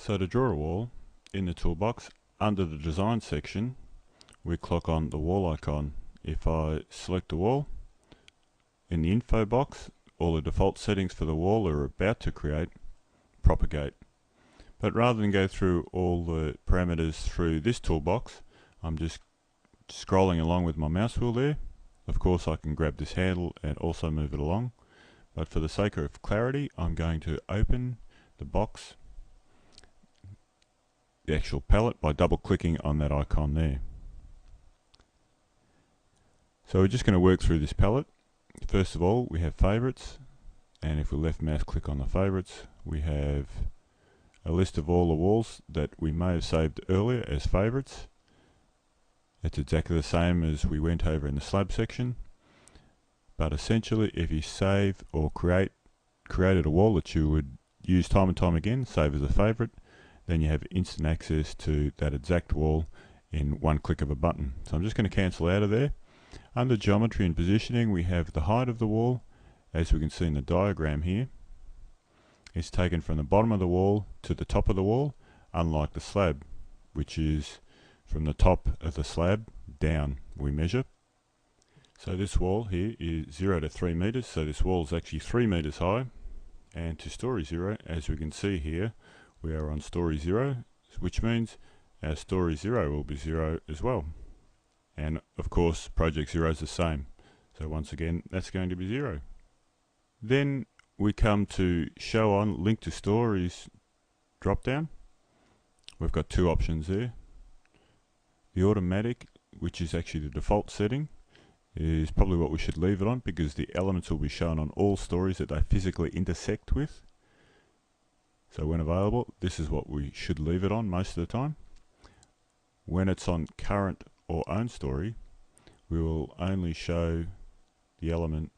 So to draw a wall, in the toolbox, under the design section, we click on the wall icon. If I select the wall, in the info box, all the default settings for the wall are about to create propagate. But rather than go through all the parameters through this toolbox, I'm just scrolling along with my mouse wheel there. Of course I can grab this handle and also move it along, but for the sake of clarity I'm going to open the box, the actual palette, by double clicking on that icon there. So we're just going to work through this palette. First of all, we have favorites, and if we left mouse click on the favorites, we have a list of all the walls that we may have saved earlier as favorites. It's exactly the same as we went over in the slab section, but essentially if you save or created a wall that you would use time and time again, save as a favorite, then you have instant access to that exact wall in one click of a button. So I'm just going to cancel out of there. Under geometry and positioning, we have the height of the wall. As we can see in the diagram here, it's taken from the bottom of the wall to the top of the wall, unlike the slab, which is from the top of the slab down we measure. So this wall here is 0 to 3 meters, so this wall is actually 3 meters high. And to story 0, as we can see here, we are on story 0, which means our story 0 will be 0 as well. And of course project 0 is the same, so once again that's going to be 0. Then we come to show on link to stories drop down. We've got two options there. The automatic, which is actually the default setting, is probably what we should leave it on, because the elements will be shown on all stories that they physically intersect with. So when available, this is what we should leave it on most of the time. When it's on current or own story, we will only show the element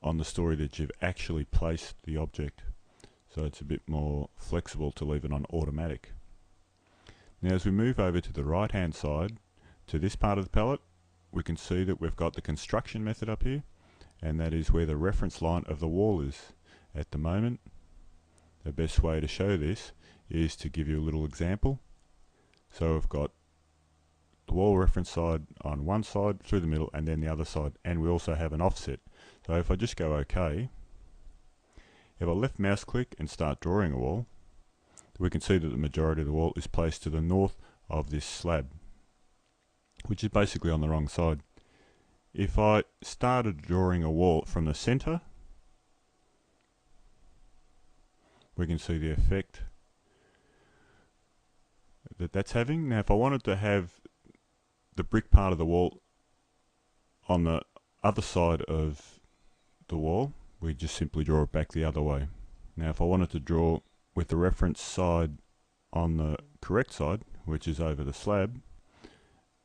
on the story that you've actually placed the object. So it's a bit more flexible to leave it on automatic. Now as we move over to the right hand side, to this part of the palette, we can see that we've got the construction method up here, and that is where the reference line of the wall is. At the moment, the best way to show this is to give you a little example. So we've got the wall reference side on one side, through the middle, and then the other side, and we also have an offset. So if I just go OK, if I left mouse click and start drawing a wall, we can see that the majority of the wall is placed to the north of this slab, which is basically on the wrong side. If I started drawing a wall from the center, we can see the effect that that's having. Now if I wanted to have the brick part of the wall on the other side of the wall, we just simply draw it back the other way. Now if I wanted to draw with the reference side on the correct side, which is over the slab,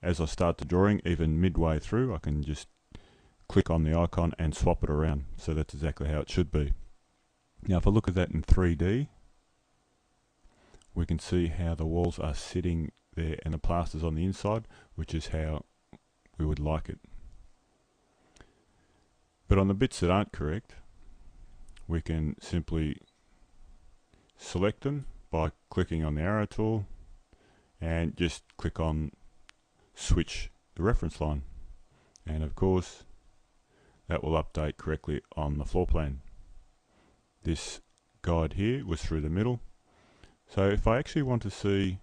as I start the drawing, even midway through, I can just click on the icon and swap it around. So that's exactly how it should be. Now if I look at that in 3D, we can see how the walls are sitting there and the plaster's on the inside, which is how we would like it. But on the bits that aren't correct, we can simply select them by clicking on the arrow tool and just click on switch the reference line, and of course that will update correctly on the floor plan. This guide here was through the middle, so if I actually want to see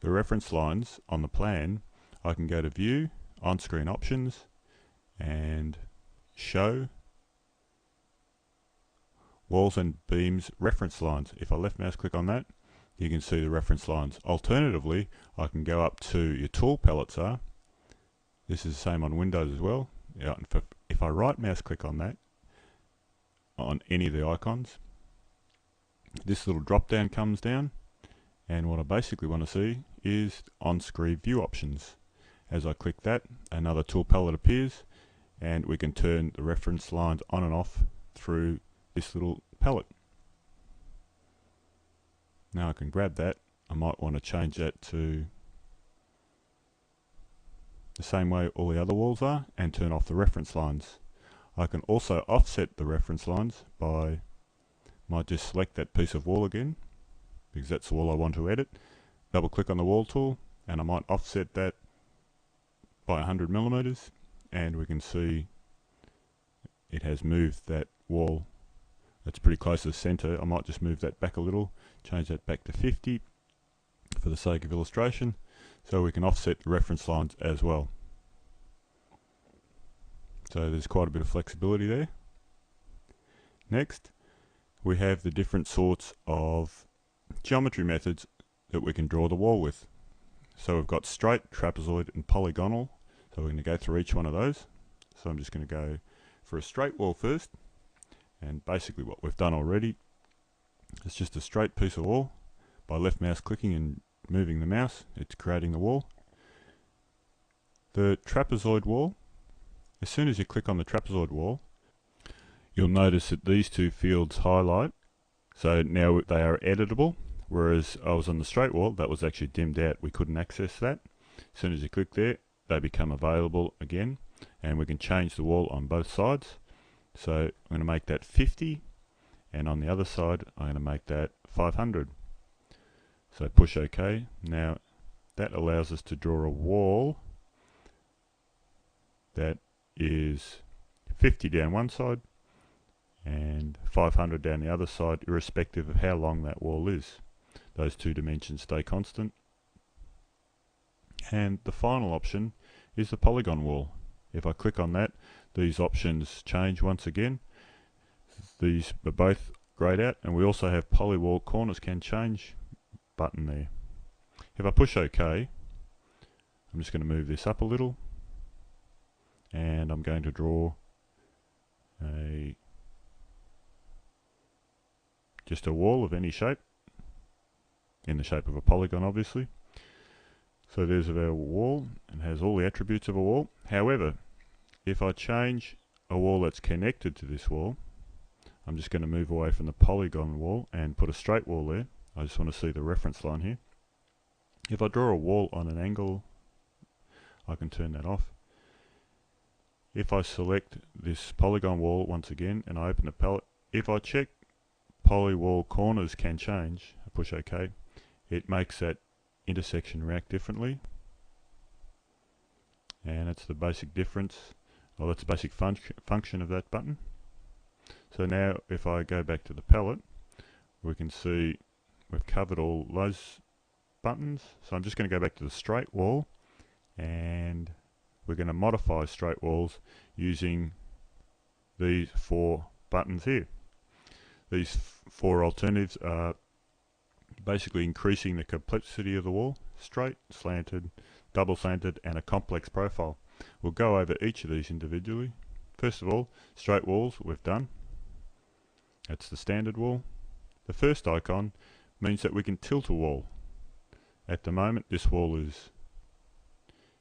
the reference lines on the plan, I can go to view, on-screen options, and show walls and beams reference lines. If I left mouse click on that, you can see the reference lines. Alternatively, I can go up to your tool palettes are. This is the same on Windows as well. If I right mouse click on that, on any of the icons, this little drop down comes down, and what I basically want to see is on-screen view options. As I click that, another tool palette appears, and we can turn the reference lines on and off through this little palette. Now I can grab that. I might want to change that to the same way all the other walls are and turn off the reference lines. I can also offset the reference lines by, might just select that piece of wall again because that's the wall I want to edit. Double click on the wall tool, and I might offset that by 100 millimeters, and we can see it has moved that wall. That's pretty close to the center. I might just move that back a little, change that back to 50 for the sake of illustration, so we can offset the reference lines as well. So there's quite a bit of flexibility there. Next, we have the different sorts of geometry methods that we can draw the wall with. So we've got straight, trapezoid and polygonal. So we're going to go through each one of those. So I'm just going to go for a straight wall first. And basically what we've done already is just a straight piece of wall. By left mouse clicking and moving the mouse, it's creating the wall. The trapezoid wall, as soon as you click on the trapezoid wall, you'll notice that these two fields highlight. So now they are editable, whereas I was on the straight wall, that was actually dimmed out. We couldn't access that. As soon as you click there, they become available again, and we can change the wall on both sides. So I'm going to make that 50, and on the other side I'm going to make that 500. So push OK. Now that allows us to draw a wall that is 50 down one side and 500 down the other side, irrespective of how long that wall is. Those two dimensions stay constant. And the final option is the polygon wall. If I click on that, these options change once again. These are both grayed out, and we also have polywall corners can change button there. If I push OK, I'm just going to move this up a little, and I'm going to draw just a wall of any shape, in the shape of a polygon obviously. So there's our wall, and has all the attributes of a wall. However, if I change a wall that's connected to this wall, I'm just going to move away from the polygon wall and put a straight wall there. I just want to see the reference line here. If I draw a wall on an angle, I can turn that off. If I select this polygon wall once again and I open the palette, if I check polywall corners can change, I push OK, it makes that intersection react differently. And that's the basic difference, or that's the basic function of that button. So now if I go back to the palette, we can see we've covered all those buttons. So I'm just going to go back to the straight wall, and we're going to modify straight walls using these 4 buttons here. These 4 alternatives are basically increasing the complexity of the wall: straight, slanted, double slanted, and a complex profile. We'll go over each of these individually. First of all, straight walls we've done. That's the standard wall. The first icon means that we can tilt a wall. At the moment this wall is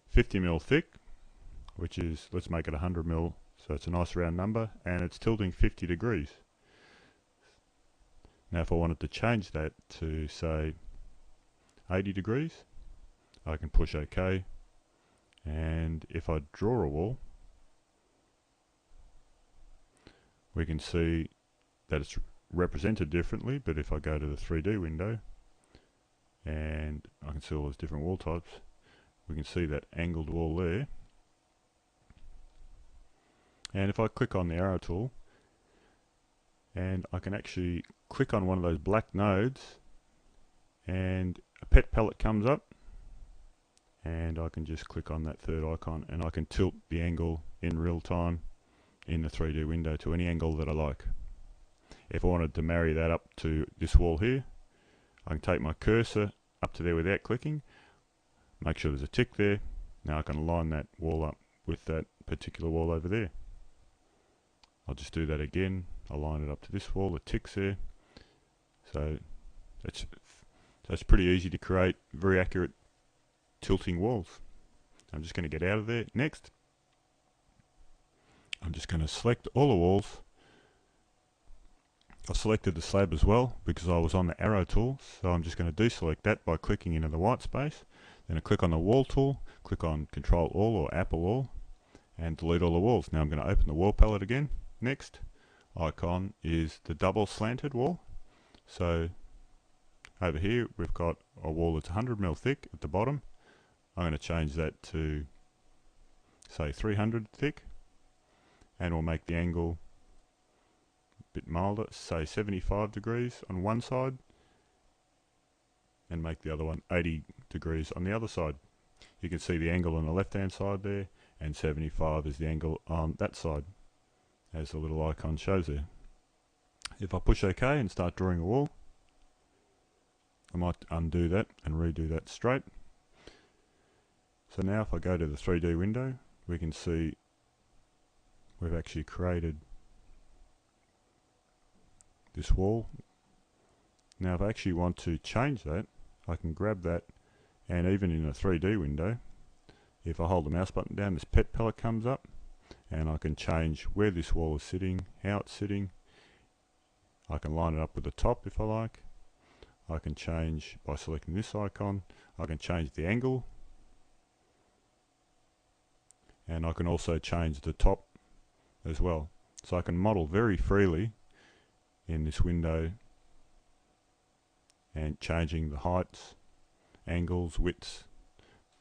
50 mil thick, which is, let's make it 100 mil, so it's a nice round number, and it's tilting 50 degrees. Now if I wanted to change that to say 80 degrees, I can push OK, and if I draw a wall, we can see that it's represented differently. But if I go to the 3D window and I can see all those different wall types, we can see that angled wall there. And if I click on the arrow tool, and I can actually click on one of those black nodes, and a pet palette comes up, and I can just click on that third icon and I can tilt the angle in real time in the 3D window to any angle that I like. If I wanted to marry that up to this wall here, I can take my cursor up to there without clicking, make sure there's a tick there. Now I can line that wall up with that particular wall over there. I'll just do that again. I'll line it up to this wall, the tick's there. So it's pretty easy to create very accurate tilting walls. I'm just going to get out of there. Next, I'm just going to select all the walls. I selected the slab as well because I was on the arrow tool, so I'm just going to deselect that by clicking into the white space. Then I click on the wall tool, click on Control All or Apple All, and delete all the walls. Now I'm going to open the wall palette again. Next icon is the double slanted wall. So over here we've got a wall that's 100mm thick at the bottom. I'm going to change that to say 300 thick, and we'll make the angle a bit milder, say 75 degrees on one side, and make the other one 80 degrees on the other side. You can see the angle on the left hand side there, and 75 is the angle on that side, as the little icon shows there. If I push OK and start drawing a wall, I might undo that and redo that straight. So now if I go to the 3D window, we can see we've actually created this wall. Now if I actually want to change that, I can grab that, and even in a 3D window, if I hold the mouse button down, this pet palette comes up, and I can change where this wall is sitting, how it's sitting. I can line it up with the top if I like. I can change by selecting this icon. I can change the angle, and I can also change the top as well. So I can model very freely in this window, and changing the heights, angles, widths.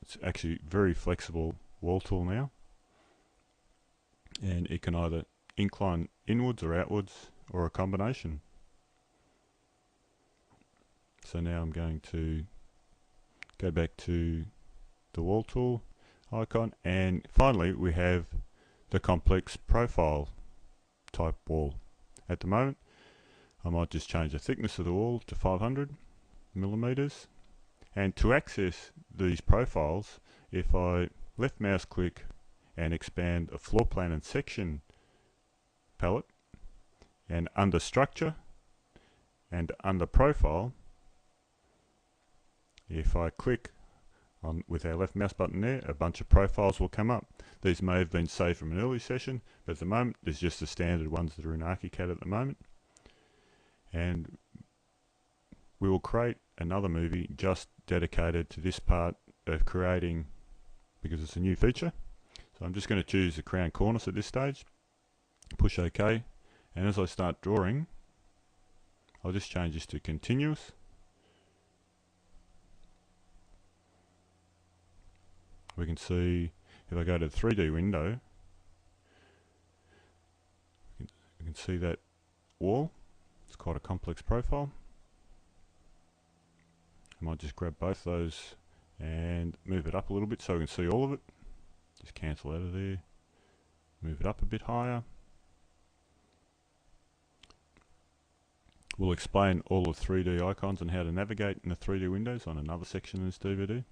It's actually very flexible wall tool now, and it can either incline inwards or outwards, or a combination. So now I'm going to go back to the wall tool icon, and finally we have the complex profile type wall. At the moment I might just change the thickness of the wall to 500mm, and to access these profiles, if I left mouse click and expand a floor plan and section palette, and under structure and under profile, if I click on with our left mouse button there, a bunch of profiles will come up. These may have been saved from an early session, but at the moment there's just the standard ones that are in ArchiCAD at the moment. And we will create another movie just dedicated to this part of creating, because it's a new feature. So I'm just going to choose the crown cornice at this stage, push OK, and as I start drawing, I'll just change this to continuous. We can see, if I go to the 3D window, we can see that wall. It's quite a complex profile. I might just grab both those and move it up a little bit so we can see all of it. Just cancel out of there, move it up a bit higher. We'll explain all of 3D icons and how to navigate in the 3D windows on another section in this DVD.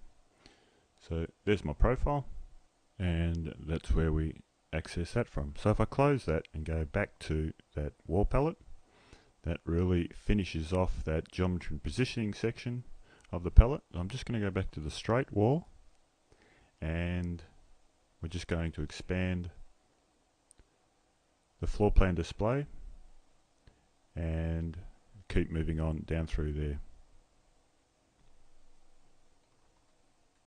So there's my profile, and that's where we access that from. So if I close that and go back to that wall palette, that really finishes off that geometry and positioning section of the palette. I'm just going to go back to the straight wall, and we're just going to expand the floor plan display and keep moving on down through there.